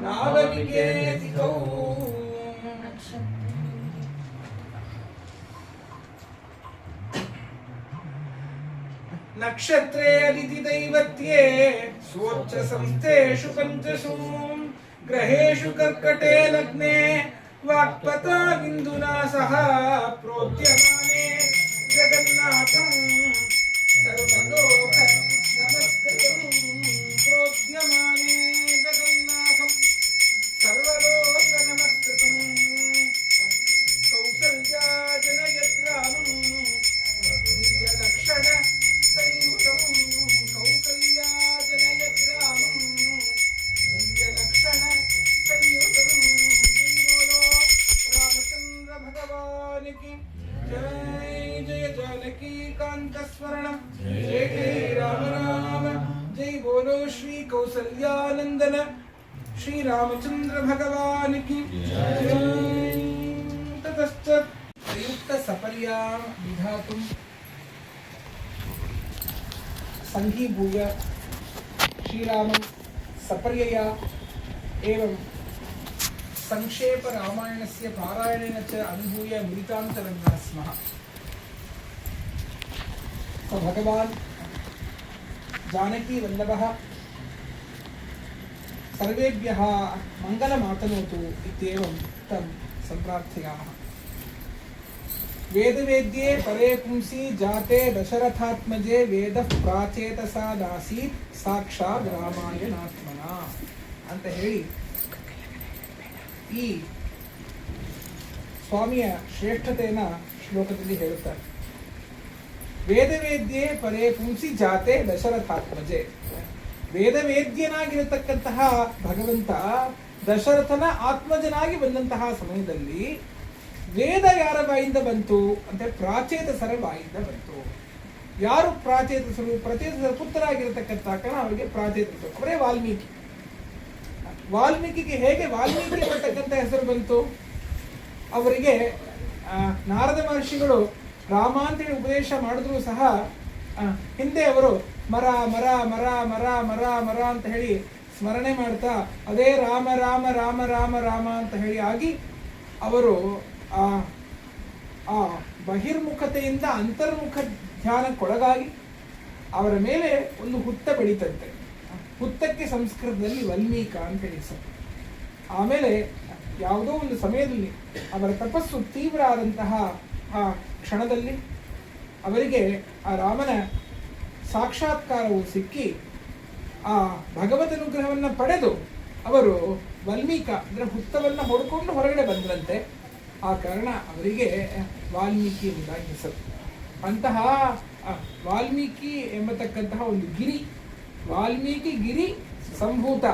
ನಾವನಿಕೇತಿಕೌ ನಕ್ಷತ್ರೇ ಅದಿತಿ ದೈವತ್ಯೇ ಸ್ವೋಚ್ಚ ಸಂಸ್ಥೇಷು ಪಂಚಸು ಗ್ರಹೇಷು ಕರ್ಕಟೇ ಲಗ್ನೆ ವಾಕ್ಪತ ಬಿಂದುನಾ ಸಹ ಪ್ರೋದ್ಯಮಾನೆ ಜಗನ್ನಾಥಂ ಸರ್ವಲೋಕ ನಮಸ್ಕೃತಂ ಪ್ರೋದ್ಯಮಾನೆ ಜಗನ್ನಾಥಂ ಸರ್ವಲೋಕ ನಮಸ್ಕೃತಂ ಕೌಸಲ್ಯಾ ಜನಯತ್ರಾಮಂ ದಿವ್ಯ ಲಕ್ಷಣ ಸಂಯುತಂ ಕೌಸಲ್ಯಾ ಜನಯತ್ರಾಮಂ ದಿವ್ಯ ಲಕ್ಷಣ ಸಂಯುತಂ ಶ್ರೀ ಬೋಲೋ ರಾಮಚಂದ್ರ ಭಗವಾನ್ ಕಿ जय जय जानकी कांत स्वर्ण जय जय राम राम जय बोलो श्री कौसल्यानंदन श्री रामचंद्र भगवान की जय ततश्च प्रयुक्त सपर्या विधातुं संघीभूय श्रीरामं सपर्यया एवं संक्षेप रामायणस्य पारायणेन च अनुभूय मिलितान्तरङ्गः स्मः। स भगवान् जानकी वल्लभः सर्वेभ्यः मङ्गलमातनोतु इत्येवं तं सम्प्रार्थयामः। वेदवेद्ये परे पुंसि जाते दशरथात्मजे वेदः प्राचेतसादासीत् साक्षात् रामायणात्मना ಅಂತ ಹೇಳಿ ಈ ಸ್ವಾಮಿಯ ಶ್ರೇಷ್ಠತೆಯನ್ನು ಶ್ಲೋಕದಲ್ಲಿ ಹೇಳುತ್ತಾರೆ. ವೇದವೇದ್ಯೆ ಪರೇ ಪುಂಸಿ ಜಾತೆ ದಶರಥಾತ್ಮಜೆ. ವೇದವೇದ್ಯನಾಗಿರತಕ್ಕಂತಹ ಭಗವಂತ ದಶರಥನ ಆತ್ಮಜನಾಗಿ ಬಂದಂತಹ ಸಮಯದಲ್ಲಿ ವೇದ ಯಾರ ಬಾಯಿಂದ ಬಂತು ಅಂತ ಪ್ರಾಚೇತಸರ ಬಾಯಿಂದ ಬಂತು. ಯಾರು ಪ್ರಾಚೇತಸರು? ಪ್ರಚೇತಸರ ಪುತ್ರರಾಗಿರತಕ್ಕಂತಹ ಕಾರಣ ಅವರಿಗೆ ಪ್ರಾಚೇತಸರು, ಅವರೇ ವಾಲ್ಮೀಕಿ. ವಾಲ್ಮೀಕಿಗೆ ಹೇಗೆ ವಾಲ್ಮೀಕಿ ಅಂತಕ್ಕಂಥ ಹೆಸರು ಬಂತು? ಅವರಿಗೆ ನಾರದ ಮಹರ್ಷಿಗಳು ರಾಮ ಅಂತೇಳಿ ಉಪದೇಶ ಮಾಡಿದ್ರು ಸಹ ಹಿಂದೆ ಅವರು ಮರ ಮರ ಮರ ಮರ ಮರ ಮರ ಅಂತ ಹೇಳಿ ಸ್ಮರಣೆ ಮಾಡ್ತಾ ಅದೇ ರಾಮ ರಾಮ ರಾಮ ರಾಮ ರಾಮ ಅಂತ ಹೇಳಿ ಆಗಿ ಅವರು ಆ ಬಹಿರ್ಮುಖತೆಯಿಂದ ಅಂತರ್ಮುಖ ಧ್ಯಾನಕ್ಕೊಳಗಾಗಿ ಅವರ ಮೇಲೆ ಒಂದು ಹುತ್ತ ಬೆಳೀತಂತೆ. ಹುತ್ತಕ್ಕೆ ಸಂಸ್ಕೃತದಲ್ಲಿ ವಲ್ಮೀಕ ಅಂತ ಹೇಳಿ ಹೆಸರು. ಆಮೇಲೆ ಯಾವುದೋ ಒಂದು ಸಮಯದಲ್ಲಿ ಅವರ ತಪಸ್ಸು ತೀವ್ರ ಆದಂತಹ ಆ ಕ್ಷಣದಲ್ಲಿ ಅವರಿಗೆ ಆ ರಾಮನ ಸಾಕ್ಷಾತ್ಕಾರವು ಸಿಕ್ಕಿ ಆ ಭಗವತ್ ಅನುಗ್ರಹವನ್ನು ಪಡೆದು ಅವರು ವಲ್ಮೀಕ ಅಂದರೆ ಹುತ್ತವನ್ನು ಹೊಡ್ಕೊಂಡು ಹೊರಗಡೆ ಬಂದ್ರಂತೆ. ಆ ಕಾರಣ ಅವರಿಗೆ ವಾಲ್ಮೀಕಿ ಎಂಬುದಾಗಿ ಹೆಸರು. ಅಂತಹ ವಾಲ್ಮೀಕಿ ಎಂಬತಕ್ಕಂತಹ ಒಂದು ಗಿರಿ, ವಾಲ್ಮೀಕಿ ಗಿರಿ ಸಂಭೂತ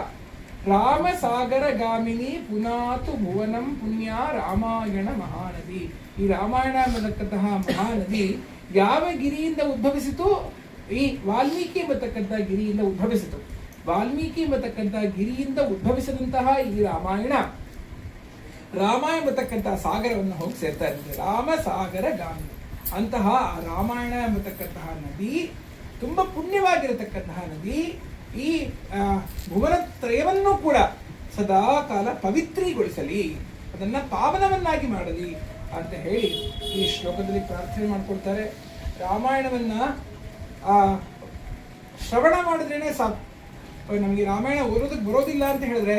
ರಾಮ ಸಾಗರ ಗಾಮಿನಿ ಪುನಾತು ಭುವನಂ ಪುಣ್ಯ ರಾಮಾಯಣ ಮಹಾನದಿ. ಈ ರಾಮಾಯಣ ಅನ್ನತಕ್ಕಂತಹ ಮಹಾನದಿ ಯಾವ ಗಿರಿಯಿಂದ ಉದ್ಭವಿಸಿತು? ಈ ವಾಲ್ಮೀಕಿ ಎಂಬತಕ್ಕಂತಹ ಗಿರಿಯಿಂದ ಉದ್ಭವಿಸಿತು. ವಾಲ್ಮೀಕಿ ಎಂಬತಕ್ಕಂತಹ ಗಿರಿಯಿಂದ ಉದ್ಭವಿಸಿದಂತಹ ಈ ರಾಮಾಯಣ ರಾಮ ಎಂಬತಕ್ಕಂತಹ ಸಾಗರವನ್ನು ಹೋಗಿ ಸೇರ್ತಾ ಇರ್ತದೆ. ರಾಮ ಸಾಗರ ಗಾಮಿನಿ ಅಂತಹ ರಾಮಾಯಣ ಎಂಬತಕ್ಕಂತಹ ನದಿ ತುಂಬ ಪುಣ್ಯವಾಗಿರತಕ್ಕಂತಹ ನದಿ. ಈ ಭುವನತ್ರಯವನ್ನೂ ಕೂಡ ಸದಾ ಕಾಲ ಪವಿತ್ರೀಗೊಳಿಸಲಿ, ಅದನ್ನು ಪಾವನವನ್ನಾಗಿ ಮಾಡಲಿ ಅಂತ ಹೇಳಿ ಈ ಶ್ಲೋಕದಲ್ಲಿ ಪ್ರಾರ್ಥನೆ ಮಾಡಿಕೊಡ್ತಾರೆ. ರಾಮಾಯಣವನ್ನು ಶ್ರವಣ ಮಾಡಿದ್ರೇ ಸಾಕು. ನಮಗೆ ರಾಮಾಯಣ ಓದೋದಕ್ಕೆ ಬರೋದಿಲ್ಲ ಅಂತ ಹೇಳಿದ್ರೆ,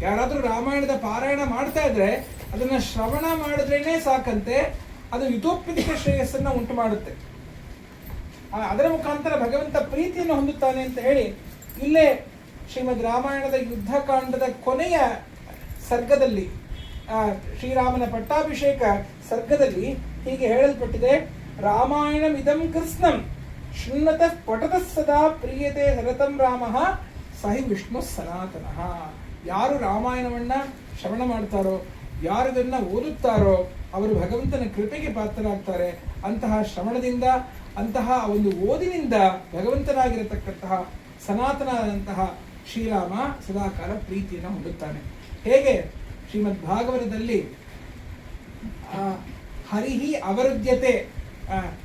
ಯಾರಾದರೂ ರಾಮಾಯಣದ ಪಾರಾಯಣ ಮಾಡ್ತಾ ಇದ್ರೆ ಅದನ್ನು ಶ್ರವಣ ಮಾಡಿದ್ರೇ ಸಾಕಂತೆ, ಅದು ಯುತೋಪ್ಯತಿಕ ಶ್ರೇಯಸ್ಸನ್ನು ಉಂಟು ಮಾಡುತ್ತೆ. ಅದರ ಮುಖಾಂತರ ಭಗವಂತ ಪ್ರೀತಿಯನ್ನು ಹೊಂದುತ್ತಾನೆ ಅಂತ ಹೇಳಿ ಇಲ್ಲೇ ಶ್ರೀಮದ್ ರಾಮಾಯಣದ ಯುದ್ಧಕಾಂಡದ ಕೊನೆಯ ಸರ್ಗದಲ್ಲಿ ಶ್ರೀರಾಮನ ಪಟ್ಟಾಭಿಷೇಕ ಸರ್ಗದಲ್ಲಿ ಹೀಗೆ ಹೇಳಲ್ಪಟ್ಟಿದೆ. ರಾಮಾಯಣಮಿದಂ ಕೃಷ್ಣಂ ಶೃಣ್ವತಃ ಪಠತಃ ಸದಾ ಪ್ರೀಯತೆ ಸರತಂ ರಾಮಃ ಸಹಿ ವಿಷ್ಣು ಸನಾತನಃ. ಯಾರು ರಾಮಾಯಣವನ್ನ ಶ್ರವಣ ಮಾಡ್ತಾರೋ, ಯಾರು ಇದನ್ನ ಓದುತ್ತಾರೋ ಅವರು ಭಗವಂತನ ಕೃಪೆಗೆ ಪಾತ್ರರಾಗ್ತಾರೆ. ಅಂತಹ ಶ್ರವಣದಿಂದ, ಅಂತಹ ಒಂದು ಓದಿನಿಂದ ಭಗವಂತನಾಗಿರತಕ್ಕಂತಹ ಸನಾತನದಂತಹ ಶ್ರೀರಾಮ ಸದಾಕಾಲ ಪ್ರೀತಿಯನ್ನು ಹೊಂದುತ್ತಾನೆ. ಹೇಗೆ ಶ್ರೀಮದ್ ಭಾಗವತದಲ್ಲಿ ಹರಿಹಿ ಅವರುದ್ಯತೆ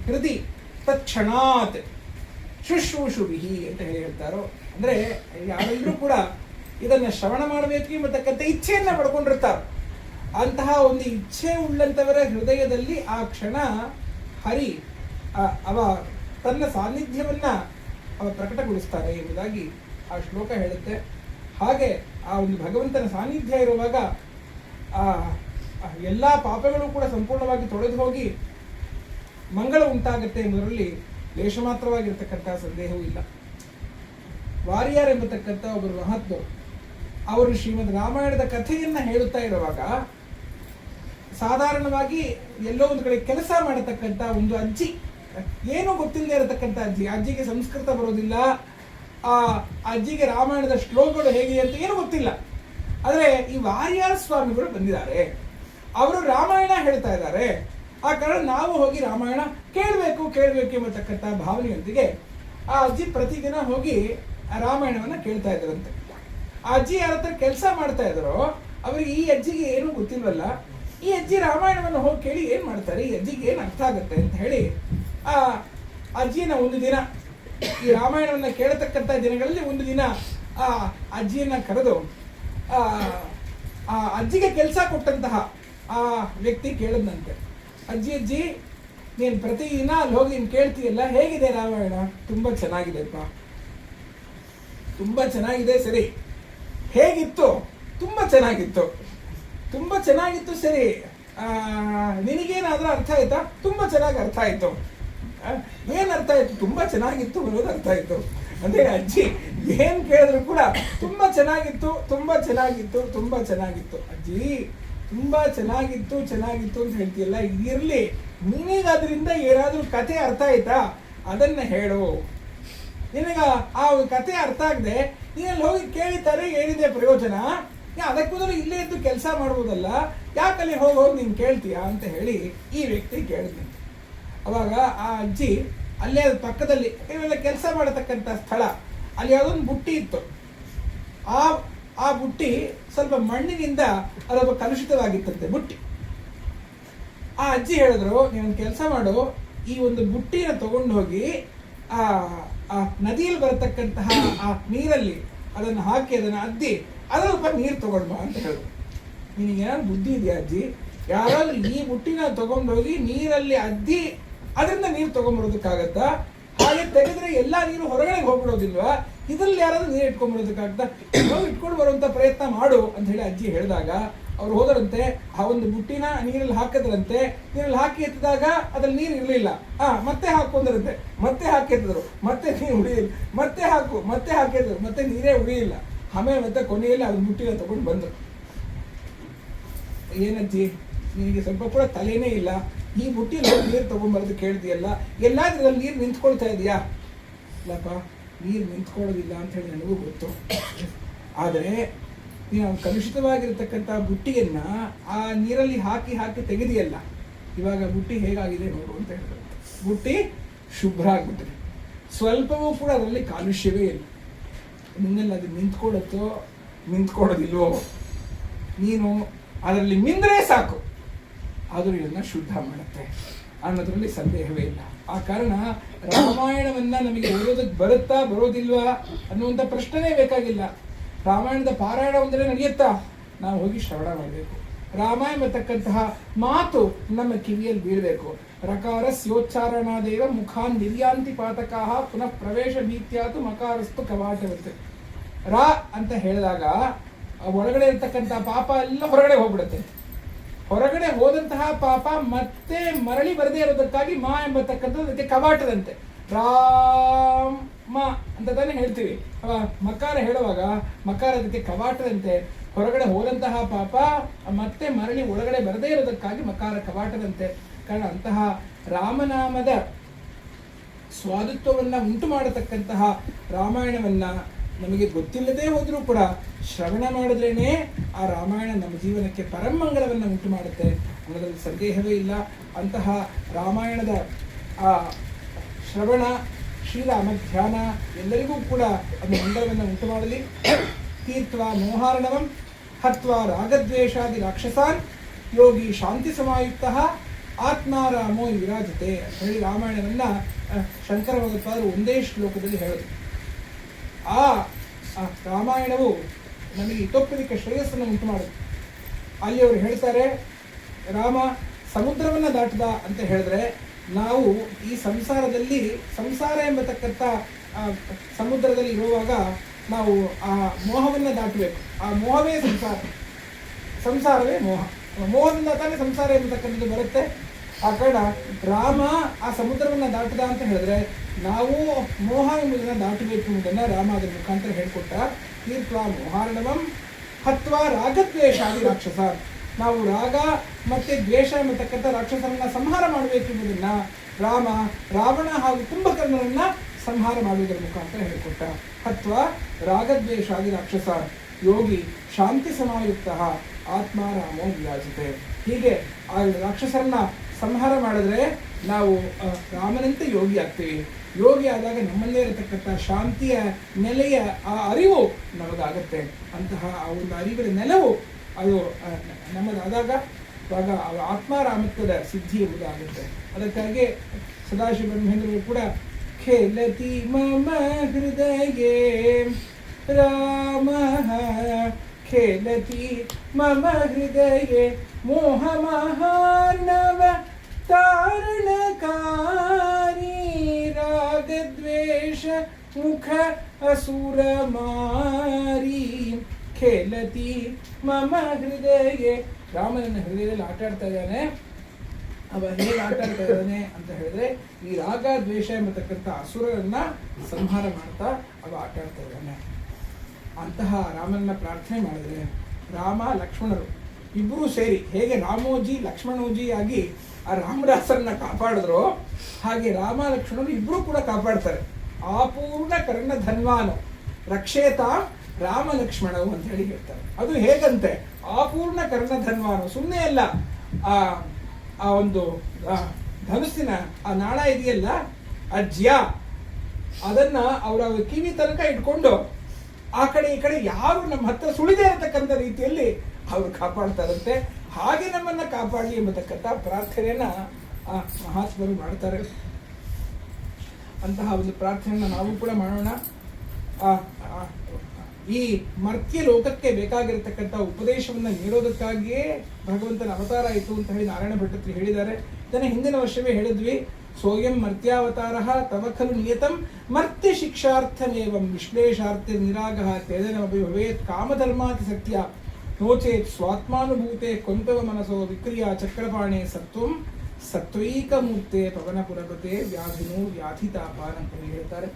ಹೃದಿ ತತ್ಕ್ಷಣಾತ್ ಶುಶ್ರೂಷುಭಿಹಿ ಅಂತ ಹೇಳ್ತಾರೋ, ಅಂದರೆ ಯಾರೆಲ್ಲರೂ ಕೂಡ ಇದನ್ನ ಶ್ರವಣ ಮಾಡಬೇಕು ಎಂಬತಕ್ಕಂಥ ಇಚ್ಛೆಯನ್ನ ಪಡ್ಕೊಂಡಿರ್ತಾರೆ. ಅಂತಹ ಒಂದು ಇಚ್ಛೆ ಉಳ್ಳಂತವರ ಹೃದಯದಲ್ಲಿ ಆ ಕ್ಷಣ ಹರಿ ಅವ ತನ್ನ ಸಾನ್ನಿಧ್ಯವನ್ನ ಅವ ಪ್ರಕಟಗೊಳಿಸ್ತಾರೆ ಎಂಬುದಾಗಿ ಆ ಶ್ಲೋಕ ಹೇಳುತ್ತೆ. ಹಾಗೆ ಆ ಒಂದು ಭಗವಂತನ ಸಾನ್ನಿಧ್ಯ ಇರುವಾಗ ಆ ಎಲ್ಲ ಪಾಪಗಳು ಕೂಡ ಸಂಪೂರ್ಣವಾಗಿ ತೊಳೆದು ಹೋಗಿ ಮಂಗಳ ಉಂಟಾಗುತ್ತೆ ಎಂಬುದರಲ್ಲಿ ಲೇಷ ಮಾತ್ರವಾಗಿರ್ತಕ್ಕಂಥ ಸಂದೇಹವೂ ಇಲ್ಲ. ವಾರಿಯರ್ ಎಂಬತಕ್ಕಂಥ ಒಬ್ಬರು ಮಹಾತ್ಮರು ಅವರು ಶ್ರೀಮದ್ ರಾಮಾಯಣದ ಕಥೆಯನ್ನ ಹೇಳುತ್ತಾ ಇರುವಾಗ ಸಾಧಾರಣವಾಗಿ ಎಲ್ಲೋ ಒಂದು ಕಡೆ ಕೆಲಸ ಮಾಡತಕ್ಕಂಥ ಒಂದು ಅಜ್ಜಿ, ಏನೂ ಗೊತ್ತಿಲ್ಲದೆ ಇರತಕ್ಕಂಥ ಅಜ್ಜಿಗೆ ಸಂಸ್ಕೃತ ಬರೋದಿಲ್ಲ, ಆ ಅಜ್ಜಿಗೆ ರಾಮಾಯಣದ ಶ್ಲೋಕಗಳು ಹೇಗೆ ಅಂತ ಏನೂ ಗೊತ್ತಿಲ್ಲ. ಆದರೆ ಈ ವಾರಿಯಾರ್ ಸ್ವಾಮಿಗಳು ಬಂದಿದ್ದಾರೆ, ಅವರು ರಾಮಾಯಣ ಹೇಳ್ತಾ ಇದ್ದಾರೆ, ಆ ಕಾರಣ ನಾವು ಹೋಗಿ ರಾಮಾಯಣ ಕೇಳಬೇಕು ಎಂಬತಕ್ಕಂಥ ಭಾವನೆಯೊಂದಿಗೆ ಆ ಅಜ್ಜಿ ಪ್ರತಿದಿನ ಹೋಗಿ ರಾಮಾಯಣವನ್ನ ಕೇಳ್ತಾ ಇದ್ರಂತೆ. ಆ ಅಜ್ಜಿ ಯಾರ ಹತ್ರ ಕೆಲಸ ಮಾಡ್ತಾ ಇದ್ದಾರೋ ಅವರಿಗೆ ಈ ಅಜ್ಜಿಗೆ ಏನೂ ಗೊತ್ತಿಲ್ವಲ್ಲ, ಈ ಅಜ್ಜಿ ರಾಮಾಯಣವನ್ನು ಹೋಗಿ ಕೇಳಿ ಏನ್ ಮಾಡ್ತಾರೆ, ಈ ಅಜ್ಜಿಗೆ ಏನ್ ಅರ್ಥ ಆಗುತ್ತೆ ಅಂತ ಹೇಳಿ ಆ ಅಜ್ಜಿನ ಒಂದು ದಿನ ಈ ರಾಮಾಯಣವನ್ನ ಕೇಳತಕ್ಕಂಥ ದಿನಗಳಲ್ಲಿ ಒಂದು ದಿನ ಆ ಅಜ್ಜಿಯನ್ನ ಕರೆದು ಆ ಅಜ್ಜಿಗೆ ಕೆಲಸ ಕೊಟ್ಟಂತಹ ಆ ವ್ಯಕ್ತಿ ಕೇಳದಂತೆ, ಅಜ್ಜಿ ನೀನು ಪ್ರತಿದಿನ ಅಲ್ಲಿ ಹೋಗಿ ನೀನು ಕೇಳ್ತೀಯಲ್ಲ, ಹೇಗಿದೆ ರಾಮಾಯಣ? ತುಂಬಾ ಚೆನ್ನಾಗಿದೆಪ್ಪ, ತುಂಬಾ ಚೆನ್ನಾಗಿದೆ. ಸರಿ, ಹೇಗಿತ್ತು? ತುಂಬಾ ಚೆನ್ನಾಗಿತ್ತು. ಸರಿ, ನಿನಗೇನಾದ್ರೂ ಅರ್ಥ ಆಯ್ತಾ? ತುಂಬಾ ಚೆನ್ನಾಗಿ ಅರ್ಥ ಆಯ್ತು. ಏನ್ ಅರ್ಥ ಆಯ್ತು? ತುಂಬಾ ಚೆನ್ನಾಗಿತ್ತು ಅನ್ನೋದು ಅರ್ಥ ಆಯ್ತು ಅಂದ್ರೆ ಅಜ್ಜಿ ಏನ್ ಕೇಳಿದ್ರು ಕೂಡ ತುಂಬಾ ಚೆನ್ನಾಗಿತ್ತು ಅಜ್ಜಿ, ತುಂಬಾ ಚೆನ್ನಾಗಿತ್ತು ಅಂತ ಹೇಳ್ತೀಯಲ್ಲ, ಇರ್ಲಿ, ನಿನಗದ್ರಿಂದ ಏನಾದ್ರೂ ಕತೆ ಅರ್ಥ ಆಯ್ತಾ? ಅದನ್ನ ಹೇಳು. ನಿನಗ ಆ ಕತೆ ಅರ್ಥ ಆಗದೆ ನೀನಲ್ಲಿ ಹೋಗಿ ಕೇಳಿತಾರೆ, ಏನಿದೆ ಪ್ರಯೋಜನ? ಅದಕ್ಕೆ ಮೊದಲು ಇಲ್ಲೇ ಇದ್ದು ಕೆಲಸ ಮಾಡುವುದಲ್ಲ, ಯಾಕಲ್ಲಿ ಹೋಗಿ ನೀನು ಕೇಳ್ತೀಯಾ ಅಂತ ಹೇಳಿ ಈ ವ್ಯಕ್ತಿ ಕೇಳಿದಂತೆ. ಅವಾಗ ಆ ಅಜ್ಜಿ ಅಲ್ಲೇ ಪಕ್ಕದಲ್ಲಿ ಇವೆಲ್ಲ ಕೆಲಸ ಮಾಡತಕ್ಕಂಥ ಸ್ಥಳ, ಅಲ್ಲಿ ಯಾವುದೊಂದು ಬುಟ್ಟಿ ಇತ್ತು. ಆ ಬುಟ್ಟಿ ಸ್ವಲ್ಪ ಮಣ್ಣಿನಿಂದ ಅದೊಬ್ಬ ಕಲುಷಿತವಾಗಿತ್ತಂತೆ ಬುಟ್ಟಿ. ಆ ಅಜ್ಜಿ ಹೇಳಿದ್ರು, ನೀವೊಂದು ಕೆಲಸ ಮಾಡು, ಈ ಒಂದು ಬುಟ್ಟಿನ ತಗೊಂಡು ಹೋಗಿ ಆ ನದಿಯಲ್ಲಿ ಬರತಕ್ಕಂತಹ ಆ ನೀರಲ್ಲಿ ಅದನ್ನು ಹಾಕಿ ಅದನ್ನು ಅದ್ದಿ ಅದರ ಸ್ವಲ್ಪ ನೀರು ತಗೊಂಡ್ ಬಾ ಅಂತ ಹೇಳಿದ್ರು. ನಿನಗೆ ಏನಾದ್ರು ಬುದ್ಧಿ ಇದೆಯಾ ಅಜ್ಜಿ? ಯಾರಾದ್ರೂ ಈ ಬುಟ್ಟಿನ ತಗೊಂಡೋಗಿ ನೀರಲ್ಲಿ ಅದ್ದಿ ಅದರಿಂದ ನೀರು ತಗೊಂಡ್ಬರೋದಕ್ಕಾಗತ್ತಾ? ಹಾಗೆ ತೆಗೆದ್ರೆ ಎಲ್ಲಾ ನೀರು ಹೊರಗಡೆ ಹೋಗ್ಬಿಡೋದಿಲ್ವಾ? ಇದ್ರಲ್ಲಿ ಯಾರಾದ್ರೂ ನೀರು ಇಟ್ಕೊಂಡ್ಬರೋದಕ್ಕಾಗತ್ತಾ? ಇಟ್ಕೊಂಡು ಬರುವಂತ ಪ್ರಯತ್ನ ಮಾಡು ಅಂತ ಹೇಳಿ ಅಜ್ಜಿ ಹೇಳಿದಾಗ ಅವ್ರು ಹೋದರಂತೆ, ಆ ಒಂದು ಬುಟ್ಟಿನ ನೀರಲ್ಲಿ ಹಾಕಿದ್ರಂತೆ. ನೀರಲ್ಲಿ ಹಾಕಿ ಎತ್ತಿದಾಗ ಅದ್ರಲ್ಲಿ ನೀರು ಇರಲಿಲ್ಲ. ಮತ್ತೆ ಹಾಕೊಂಡ್ರಂತೆ, ಮತ್ತೆ ಹಾಕಿದ್ರು, ಮತ್ತೆ ನೀರು ಉಳಿಯಿಲ್ಲ, ಮತ್ತೆ ಹಾಕಿದ್ರು, ಮತ್ತೆ ನೀರೇ ಉಳಿಯಿಲ್ಲ. ಆಮೇಲೆ ಮತ್ತೆ ಕೊನೆಯಲ್ಲಿ ಅದನ್ನ ಬುಟ್ಟಿನ ತಗೊಂಡು ಬಂದ್ರು. ಏನಜ್ಜಿ, ನಿನಗೆ ಸ್ವಲ್ಪ ಕೂಡ ತಲೆನೇ ಇಲ್ಲ, ಈ ಬುಟ್ಟಿನ ನೀರು ತಗೊಂಡ್ಬರೋದು ಕೇಳ್ತೀಯಲ್ಲ, ಎಲ್ಲಾದ್ರೂ ನೀರು ನಿಂತ್ಕೊಳ್ತಾ ಇದೆಯಾ? ಇಲ್ಲಪ್ಪ, ನೀರು ನಿಂತ್ಕೊಳ್ಳೋದಿಲ್ಲ ಅಂತ ಹೇಳಿ ನನಗೂ ಗೊತ್ತು. ಆದರೆ ನೀನು ಕಲುಷಿತವಾಗಿರ್ತಕ್ಕಂಥ ಬುಟ್ಟಿಯನ್ನ ಆ ನೀರಲ್ಲಿ ಹಾಕಿ ತೆಗೆದಿಯಲ್ಲ, ಇವಾಗ ಬುಟ್ಟಿ ಹೇಗಾಗಿದೆ ನೋಡು ಅಂತ ಹೇಳಿದ್ರು. ಬುಟ್ಟಿ ಶುಭ್ರ ಆಗ್ಬಿಟ್ಟಿದೆ, ಸ್ವಲ್ಪವೂ ಕೂಡ ಅದರಲ್ಲಿ ಕಾಲುಷ್ಯವೇ ಇಲ್ಲ. ನಿನ್ನಲ್ಲಿ ಅದು ನಿಂತ್ಕೊಳ್ಳೋದಿಲ್ವೋ? ನೀನು ಅದರಲ್ಲಿ ಮಿಂದ್ರೆ ಸಾಕು, ಆದರೂ ಇದನ್ನ ಶುದ್ಧ ಮಾಡುತ್ತೆ ಅನ್ನೋದ್ರಲ್ಲಿ ಸಂದೇಹವೇ ಇಲ್ಲ. ಆ ಕಾರಣ ರಾಮಾಯಣವನ್ನ ನಮಗೆ ಓದೋದಕ್ಕೆ ಬರುತ್ತಾ ಬರೋದಿಲ್ವಾ ಅನ್ನುವಂಥ ಪ್ರಶ್ನೆನೇ ಬೇಕಾಗಿಲ್ಲ. ರಾಮಾಯಣದ ಪಾರಾಯಣ ಒಂದರೆ ನಡೆಯುತ್ತಾ? ನಾವು ಹೋಗಿ ಶ್ರವಣ ಮಾಡಬೇಕು. ರಾಮ ಎಂಬತಕ್ಕಂತಹ ಮಾತು ನಮ್ಮ ಕಿವಿಯಲ್ಲಿ ಬೀಳಬೇಕು. ರಕಾರಸ್ಯೋಚ್ಚಾರಣಾದೇವ ಮುಖಾನ್ ನಿರ್ಯಾಂತಿ ಪಾತಕಾಹ ಪುನಃ ಪ್ರವೇಶ ಭೀತ್ಯಾತು ಮಕಾರಸ್ತು ಕವಾಟವತ್ತು. ರಾ ಅಂತ ಹೇಳಿದಾಗ ಒಳಗಡೆ ಇರ್ತಕ್ಕಂಥ ಪಾಪ ಎಲ್ಲ ಹೊರಗಡೆ ಹೋಗ್ಬಿಡುತ್ತೆ. ಹೊರಗಡೆ ಹೋದಂತಹ ಪಾಪ ಮತ್ತೆ ಮರಳಿ ಬರದೇ ಇರೋದಕ್ಕಾಗಿ ಮಾ ಎಂಬತಕ್ಕಂಥದ್ದು ಅದಕ್ಕೆ ಕವಾಟದಂತೆ. ರಾಮ ಅಂತ ತಾನೇ ಹೇಳ್ತೀವಿ. ಮಕಾರ ಹೇಳುವಾಗ ಮಕಾರ ಅದಕ್ಕೆ ಕವಾಟದಂತೆ. ಹೊರಗಡೆ ಹೋದಂತಹ ಪಾಪ ಮತ್ತೆ ಮರಳಿ ಒಳಗಡೆ ಬರದೇ ಇರೋದಕ್ಕಾಗಿ ಮಕಾರ ಕವಾಟದಂತೆ. ಕಾರಣ ಅಂತಹ ರಾಮನಾಮದ ಸ್ವಾದುತ್ವವನ್ನ ಉಂಟು ಮಾಡತಕ್ಕಂತಹ ರಾಮಾಯಣವನ್ನ ನಮಗೆ ಗೊತ್ತಿಲ್ಲದೆ ಹೋದ್ರೂ ಕೂಡ ಶ್ರವಣ ಮಾಡಿದ್ರೇನೆ ಆ ರಾಮಾಯಣ ನಮ್ಮ ಜೀವನಕ್ಕೆ ಪರಮಂಗಳವನ್ನು ಉಂಟು ಮಾಡುತ್ತೆ ಅನ್ನೋದ್ರಲ್ಲಿ ಸಂದೇಹವೇ ಇಲ್ಲ. ಅಂತಹ ರಾಮಾಯಣದ ಆ ಶ್ರವಣ, ಶ್ರೀರಾಮ ಧ್ಯಾನ ಎಲ್ಲರಿಗೂ ಕೂಡ ಅದು ಮಂಗಳವನ್ನು ಉಂಟು ಮಾಡಲಿ. ತೀರ್ತ್ವಾ ಮೋಹಾರ್ಣವಂ ಹತ್ವಾ ರಾಗದ್ವೇಷಾದಿ ರಾಕ್ಷಸಾನ್ ಯೋಗಿ ಶಾಂತಿ ಸಮಾಯುಕ್ತ ಆತ್ಮಾರಾಮೋ ವಿರಾಜತೆ ಅಂತ ಹೇಳಿ ರಾಮಾಯಣವನ್ನ ಶಂಕರ ಭಗವತ್ಪಾದರು ಒಂದೇ ಶ್ಲೋಕದಲ್ಲಿ ಹೇಳಿದ್ರು. ಆ ರಾಮಾಯಣವು ನಮಗೆ ಇತೋಪ್ಯದಕ್ಕೆ ಶ್ರೇಯಸ್ಸನ್ನು ಉಂಟು ಮಾಡುತ್ತೆ. ಅಲ್ಲಿ ಅವರು ಹೇಳ್ತಾರೆ, ರಾಮ ಸಮುದ್ರವನ್ನು ದಾಟದ ಅಂತ ಹೇಳಿದ್ರೆ ನಾವು ಈ ಸಂಸಾರದಲ್ಲಿ ಸಂಸಾರ ಎಂಬತಕ್ಕಂಥ ಸಮುದ್ರದಲ್ಲಿ ಇರುವಾಗ ನಾವು ಆ ಮೋಹವನ್ನು ದಾಟಬೇಕು. ಆ ಮೋಹವೇ ಸಂಸಾರ, ಸಂಸಾರವೇ ಮೋಹ, ಮೋಹದಿಂದ ತಾನೇ ಸಂಸಾರ ಎಂಬತಕ್ಕಂಥದ್ದು ಬರುತ್ತೆ. ಆ ಕಾರಣ ರಾಮ ಆ ಸಮುದ್ರವನ್ನು ದಾಟದ ಅಂತ ಹೇಳಿದ್ರೆ ನಾವು ಮೋಹ ಎಂಬುದನ್ನು ದಾಟಬೇಕು ಎಂಬುದನ್ನು ರಾಮ ಅದರ ಮುಖಾಂತರ ಹೇಳ್ಕೊಟ್ಟ. ತೀರ್ಥ ಮೋಹಾರ್ಣವಂ ಹತ್ವಾ ರಾಗದ್ವೇಷಾದಿ ರಾಕ್ಷಸ, ನಾವು ರಾಗ ಮತ್ತೆ ದ್ವೇಷ ಎಂಬತಕ್ಕಂಥ ರಾಕ್ಷಸರನ್ನ ಸಂಹಾರ ಮಾಡಬೇಕು ಎಂಬುದನ್ನ ರಾಮ ರಾವಣ ಹಾಗೂ ಕುಂಭಕರ್ಣರನ್ನ ಸಂಹಾರ ಮಾಡುವುದರ ಮುಖಾಂತರ ಹೇಳಿಕೊಟ್ಟ. ಹತ್ವಾ ರಾಗದ್ವೇಷಾದಿ ರಾಕ್ಷಸ ಯೋಗಿ ಶಾಂತಿ ಸಮಾಯುಕ್ತ ಆತ್ಮ ರಾಮೋ ವಿರಾಜತೆ. ಹೀಗೆ ಆ ರಾಕ್ಷಸರನ್ನ ಸಂಹಾರ ಮಾಡಿದ್ರೆ ನಾವು ರಾಮನಂತೆ ಯೋಗಿ ಆಗ್ತೀವಿ. ಯೋಗಿ ಆದಾಗ ನಮ್ಮಲ್ಲೇ ಇರತಕ್ಕಂಥ ಶಾಂತಿಯ ನೆಲೆಯ ಆ ಅರಿವು ನಮಗಾಗತ್ತೆ. ಅಂತಹ ಆ ಒಂದು ಅರಿವಿನ ನೆಲವು ಅದು ನಮ್ಮದಾದಾಗ ಆಗ ಆತ್ಮಾರಾಮತ್ವದ ಸಿದ್ಧಿ ಎಂಬುದಾಗುತ್ತೆ. ಅದಕ್ಕಾಗಿ ಸದಾಶಿವ ಬ್ರಹ್ಮೇಂದ್ರರು ಕೂಡ ಖೇಲತಿ ಮಮ ಹೃದಯೇ ರಾಮ ಖೇಲತಿ ಮಮ ಹೃದಯೇ ಮೋಹ ಮಹಾರ್ಣವ ತಾರಣಕಾರಿ ರಾಗದ್ವೇಷ ಮುಖ ಅಸುರ ಮಾರಿ ಖೇಲತಿ ಮಮ ಹೃದಯ. ರಾಮನ ಹೃದಯದಲ್ಲಿ ಆಟ ಆಡ್ತಾ ಇದ್ದಾನೆ. ಅವ ಹೇಗೆ ಆಟ ಆಡ್ತಾ ಇದ್ದಾನೆ ಅಂತ ಹೇಳಿದ್ರೆ ಈ ರಾಗ ದ್ವೇಷ ಎಂಬತಕ್ಕಂಥ ಅಸುರರನ್ನ ಸಂಹಾರ ಮಾಡ್ತಾ ಅವ ಆಟ ಆಡ್ತಾ ಇದ್ದಾನೆ. ಅಂತಹ ರಾಮನನ್ನ ಪ್ರಾರ್ಥನೆ ಮಾಡಿದ್ರೆ ರಾಮ ಲಕ್ಷ್ಮಣರು ಇಬ್ಬರೂ ಸೇರಿ ಹೇಗೆ ರಾಮೋಜಿ ಲಕ್ಷ್ಮಣೋಜಿ ಆಗಿ ಆ ರಾಮದಾಸರನ್ನ ಕಾಪಾಡಿದ್ರು, ಹಾಗೆ ರಾಮ ಲಕ್ಷ್ಮಣರು ಇಬ್ಬರು ಕೂಡ ಕಾಪಾಡ್ತಾರೆ. ಆಪೂರ್ಣ ಕರ್ಣ ಧನ್ವಾನು ರಕ್ಷೇತ ರಾಮ ಲಕ್ಷ್ಮಣವು ಅಂತ ಹೇಳಿ ಹೇಳ್ತಾರೆ. ಅದು ಹೇಗಂತೆ ಆಪೂರ್ಣ ಕರ್ಣ ಧನ್ವಾನು, ಸುಮ್ಮನೆ ಅಲ್ಲ, ಆ ಒಂದು ಧನುಸ್ಸಿನ ಆ ನಾಳ ಇದೆಯಲ್ಲ ಅಜ್ಯ, ಅದನ್ನ ಅವರ ಕಿವಿ ತನಕ ಇಟ್ಕೊಂಡು ಆ ಕಡೆ ಈ ಕಡೆ ಯಾರು ನಮ್ಮ ಹತ್ರ ಸುಳಿದೇ ಇರತಕ್ಕಂಥ ರೀತಿಯಲ್ಲಿ ಅವರು ಕಾಪಾಡ್ತಾರಂತೆ. ಹಾಗೆ ನಮ್ಮನ್ನ ಕಾಪಾಡಲಿ ಎಂಬತಕ್ಕಂಥ ಪ್ರಾರ್ಥನೆಯನ್ನ ಆ ಮಹಾತ್ಮರು ಮಾಡ್ತಾರೆ. ಅಂತಹ ಒಂದು ಪ್ರಾರ್ಥನೆಯನ್ನ ನಾವು ಕೂಡ ಮಾಡೋಣ. ಈ ಮರ್ತ್ಯ ಲೋಕಕ್ಕೆ ಬೇಕಾಗಿರತಕ್ಕಂಥ ಉಪದೇಶವನ್ನ ನೀಡೋದಕ್ಕಾಗಿಯೇ ಭಗವಂತನ ಅವತಾರ ಆಯಿತು ಅಂತ ಹೇಳಿ ನಾರಾಯಣ ಭಟ್ಟರು ಹೇಳಿದ್ದಾರೆ. ಇದನ್ನ ಹಿಂದಿನ ವರ್ಷವೇ ಹೇಳಿದ್ವಿ. ಸೋಯಂ ಮರ್ತ್ಯಾವತಾರ ತವ ಖಲು ನಿಯತಂ ಮರ್ತ್ಯ ಶಿಕ್ಷಾರ್ಥಮೇವಂ ವಿಶ್ಲೇಷಾರ್ಥೆ ನಿರಾಗಃ ತೇಜನಮಪಿ ಭವೇತ್ ಕಾಮಧರ್ಮಾತಿ ಸತ್ಯ ನೋಚೇತ್ ಸ್ವಾತ್ಮಾನುಭೂತೆ ಕೊಂತವ ಮನಸೋ ವಿಕ್ರಿಯಾ ಚಕ್ರಪಾಣೆ ಸತ್ವಂ ಸತ್ವೈಕ ಮೂರ್ತೆ ಪವನ ಪುರಪತೆ ವ್ಯಾಧಿನೋ ವ್ಯಾಧಿತಾಪ ಅಂತ ಹೇಳ್ತಾರೆ.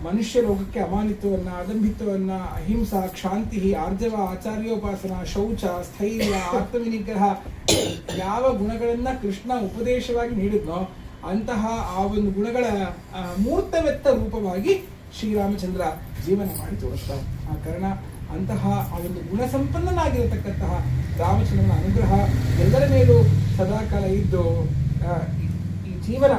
ಮನುಷ್ಯ ರೋಗಕ್ಕೆ ಅಮಾನಿತ್ವವನ್ನ, ಅದಂಭಿತ್ವವನ್ನ, ಅಹಿಂಸಾ, ಕ್ಷಾಂತಿ, ಆರ್ಜವ, ಆಚಾರ್ಯೋಪಾಸನ, ಶೌಚ, ಸ್ಥೈರ್ಯ, ಆತ್ಮವಿನಿಗ್ರಹ ಯಾವ ಗುಣಗಳನ್ನ ಕೃಷ್ಣ ಉಪದೇಶವಾಗಿ ನೀಡಿದ್ನೋ ಅಂತಹ ಆ ಒಂದು ಗುಣಗಳ ಮೂರ್ತವೆತ್ತ ರೂಪವಾಗಿ ಶ್ರೀರಾಮಚಂದ್ರ ಜೀವನ ಮಾಡಿ ತೋರಿಸ್ತಾರೆ. ಆ ಕಾರಣ ಅಂತಹ ಆ ಒಂದು ಗುಣಸಂಪನ್ನನಾಗಿರತಕ್ಕಂತಹ ರಾಮಚಂದ್ರನ ಅನುಗ್ರಹ ಎಲ್ಲರ ಮೇಲೂ ಸದಾಕಾಲ ಇದ್ದು ಈ ಜೀವನ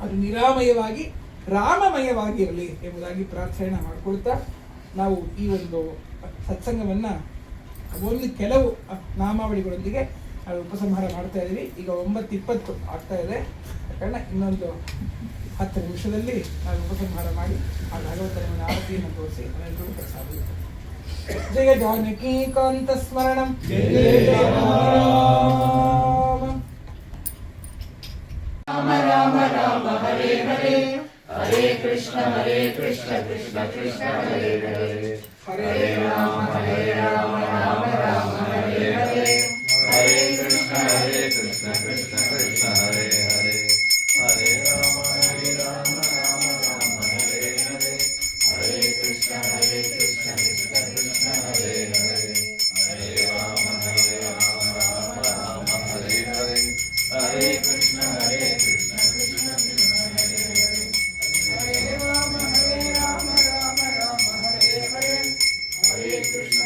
ಅದು ನಿರಾಮಯವಾಗಿ ರಾಮಮಯವಾಗಿ ಇರಲಿ ಎಂಬುದಾಗಿ ಪ್ರಾರ್ಥನೆ ಮಾಡಿಕೊಳ್ತಾ ನಾವು ಈ ಒಂದು ಸತ್ಸಂಗವನ್ನ ಒಂದು ಕೆಲವು ನಾಮಾವಳಿಗಳೊಂದಿಗೆ ನಾವು ಉಪಸಂಹಾರ ಮಾಡ್ತಾ ಇದ್ದೀವಿ. ಈಗ 9:20 ಆಗ್ತಾ ಇದೆ. ಕಾರಣ ಇನ್ನೊಂದು 10 ನಿಮಿಷದಲ್ಲಿ ನಾವು ಉಪಸಂಹಾರ ಮಾಡಿ ಆ ಭಗವಂತನ ಆರತಿಯನ್ನು ತೋರಿಸಿ ನಾವೆಲ್ಲರೂ ಪ್ರಸಾದ. ಜಯ ಜಾನಕಿ ಕಾಂತ ಸ್ಮರಣಂ ರಾಮ ರಾಮ ರಾಮ ಹರೇ ಹರೇ ಹರೇ ಕೃಷ್ಣ ಕೃಷ್ಣ ಕೃಷ್ಣ ಹರೇ ಹರೇ ಹರೇ ರಾಮ ರಾಮ ರಾಮ ಹರೇ ಹರೇ ಹರೇ ಕೃಷ್ಣ ಕೃಷ್ಣ ಕೃಷ್ಣ ಹರೇ ಹರೇ ಹರೇ ರಾಮ ರಾಮ ರಾಮ ಹರೇ ಹರೇ ಹರೇ ಕೃಷ್ಣ ಕೃಷ್ಣ ಕೃಷ್ಣ ಹರೇ ಹರೇ ಹರೇ ರಾಮ ರಾಮ ಹರೇ ಹರೇ ಹರೇ ಕೃಷ್ಣ ಕೃಷ್ಣ ಕೃಷ್ಣ ಹರೇ ಹರೇ ಹರೇ ರಾಮ ರಾಮ ರಾಮ ಹರೇ ಹರೇ ಹರೇ ಕೃಷ್ಣ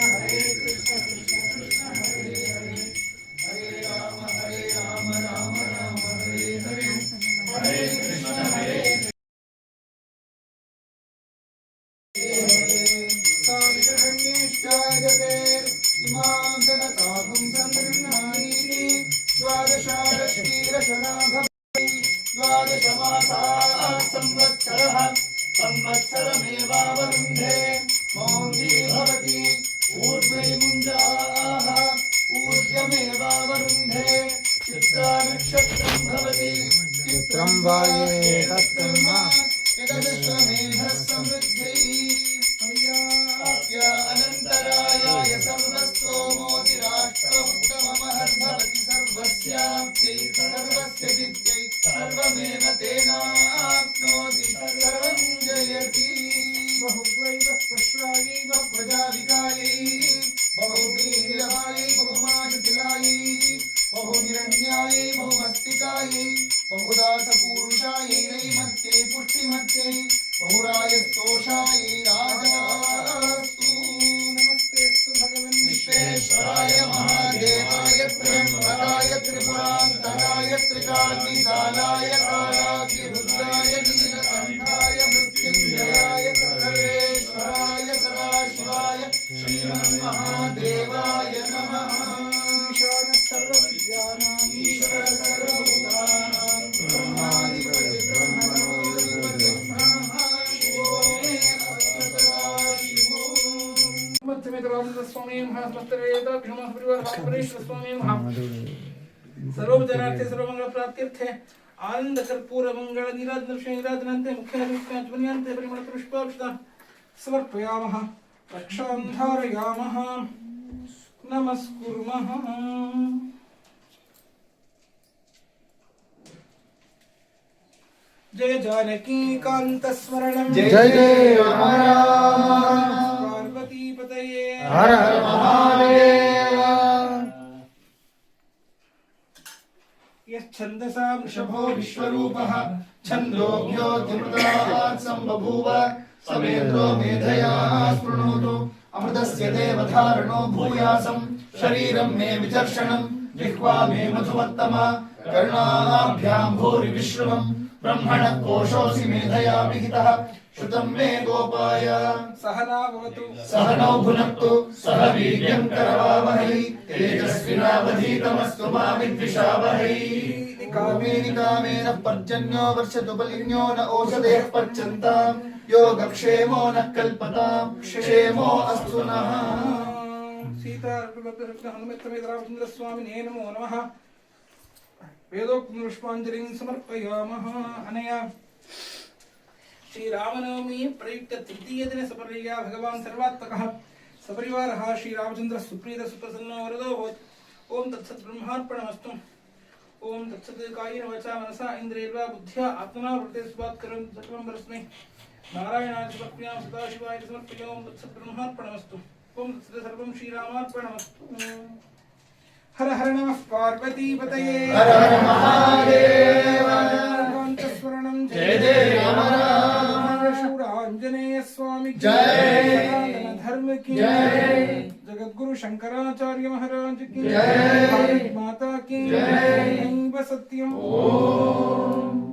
ಕೃಷ್ಣ ಕೃಷ್ಣ ಹರೇ ಹರೇ ಹರೇ ರಾಮ ರಾಮ ರಾಮ ಹರೇ ಹರೇ ಹರೇ ಕೃಷ್ಣ ಇಮಾಂ ಜನತಾಭಂ ಸಂಗೃಹ್ಣಾಮೀತಿ ದ್ವಾದಶಾರಶ್ರೀರಶನಾಭವತಿ ದ್ವಾದಶಮಾಸಾ ಸಂವತ್ಸರಃ ಸಂವತ್ಸರಮೇವಾವರುಂಧೆ भाये तत्कर्म यदश्वमेधः समृद्ध्यै अनन्तरायाय सर्वस्तोमोतिराष्ट्रमुत्तममहद्भवति सर्वस्याप्त्यै सर्वस्य सिद्ध्यै सर्वमेव तेनाप्नोति सर्वं जयति बहुवैवः पश्वायै बहुप्रजालिकायै बहुवीर्यवायै बहुमाशतिलायै बहुहिरण्यायै बहुमस्तिकायै बहुदासपूरुषायै नैमत्यै पुष्टिमत्यै बहुरायस्तोषायै राजास्तु नमस्तेऽस्तु भगवन् विश्वेश्वराय महादेवाय त्र्यम्बकाय त्रिपुरान्तकाय त्रिकाग्निकालाय कालाग्निरुद्राय नीलकण्ठाय मृत्युञ्जयाय सर्वेश्वराय सदाशिवाय श्रीमन्महादेवाय नमः ईशानः सर्वविद्यानाम् ईश्वर सर्वभूतानां ब्रह्माधिपति ब्रह्मणोऽधिपति ब्रह्मा शिवो मे सदा शिवो स्वामी सर्वोपचारार्थे सर्वमंगल प्राप्त्यर्थे आनंद कर्पूर मंगल निराजनते मुख्य ध्वनियन्ते परिमल पुष्पाक्षता समर्पयामः रक्षां धारयामः नमस्कुर्मः जय जानकी कांत स्मरणं जय जय राम राम पार्वती पतये हर हर महादेव यच्छन्दसां वृषभो विश्वरूपः छन्दोऽभ्योऽतिमृतात् सम्बभूव समेन्द्रो मेधया स्पृणोतु अमृतस्य देवधारणो भूयासं शरीरं मे विचर्षणं जिह्वा मे मधुमत्तमा कर्णाभ्यां भूरि विश्रुवम् ब्रह्मणः कोशोऽसि मेधया विहितः श्रुतं मे गोपाय सहना भवतु सहनौ भुनक्तु सह वीर्यं करवावहै तेजस्विनावधीतमस्तु मा विद्विषावहै कामेन पर्जन्यो वर्षतु बलिन्यो न ओषधेः पर्यन्ताम् योगक्षेमो न कल्पताम् क्षेमो अस्तु नः सीता हनुमत्तमेतरामचन्द्र स्वामिने नमो नमः वेदोक्तं पुष्पाञ्जलिं समर्पयामः अनया श्रीरामनवमी प्रयुक्त तृतीय दिन सपर्या भगवान् सर्वात्मकः सपरिवारः श्रीरामचन्द्रः सुप्रीत सुप्रसन्नो वरदो भवत् ओम तत्सत् ब्रह्मार्पणमस्तु ओम तत्सत् कायेन वाचा मनसा इन्द्रियैर्वा बुद्ध्या आत्मना वृत्ते स्वात् करोमि सर्वं परस्मै नारायणाय समर्पयामि सदाशिवाय समर्पयामि ओम तत्सत् ब्रह्मार्पणमस्तु ओम तत्सत् सर्वं श्रीरामार्पणमस्तु हर हर नमः पार्वती पतये हर हर महादेव स्मरणं जय जय राम राम आंजनेय स्वामी की जय सनातन धर्म की जय जगद्गुरु शंकराचार्य महाराज की जय भारत माता की जय जय सत्यम ओम